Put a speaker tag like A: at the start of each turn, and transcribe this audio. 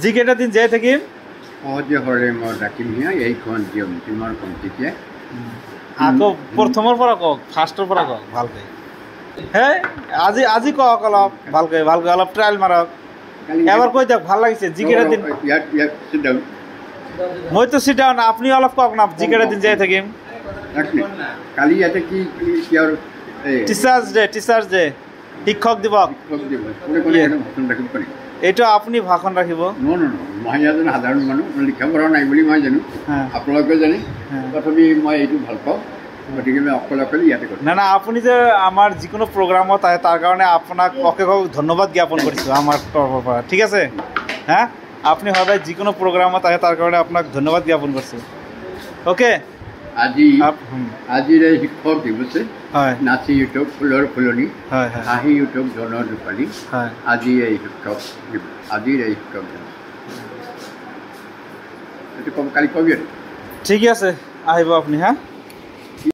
A: যিকেইটা দিন জীয়াই থাকিম
B: সহজে হৰে মই ডাকিম হিয়া এইখন দিয়ম তোমাৰ কমতিকে
A: আকৌ প্ৰথমৰ পৰা কওক ফাৰ্ষ্টৰ পৰা কওক ভালকৈ হে আজি কওক অলপ ভালকৈ অলপ ট্ৰায়েল মাৰক এবাৰ কৈ দিয়ক ভাল লাগিছে যিকেইটা দিন মইতো চিট ডাউন আপুনি অলপ কওক না যিকেইটা দিন জীয়াই থাকিম
B: কালি ইয়াতে কি
A: টিচাৰ্ছ ডে শিক্ষক দিৱস এইটো আপুনি ভাষণ ৰাখিব
B: মই এজন সাধাৰণ মানুহ লিখা পঢ়া নাই বুলি মই জানো আপোনালোকে জানে তথাপি মই এইটো ভাল পাওঁ গতিকে মই অকলে ইয়াতে কৰিম
A: না আপুনি যে আমাৰ যিকোনো প্ৰগ্ৰামত আহে তাৰ কাৰণে আপোনাক অশেষ ধন্যবাদ জ্ঞাপন কৰিছোঁ আমাৰ তৰফৰ পৰা ঠিক আছে হা আপুনি সদায় যিকোনো প্ৰগ্ৰামত আহে তাৰ কাৰণে আপোনাক ধন্যবাদ জ্ঞাপন কৰিছোঁ অ'কে
B: আজিৰ এই শিক্ষক দিৱসে নাচি ইউটিউব ফুলৰ ফুলনি হাঁহি ইউটিউব জনৰ দোকানী আজি এই শিক্ষক দিৱস আজিৰ এই শিক্ষক দিৱস এইটো কালি কবি
A: ঠিকে আছে আহিব আপুনি হা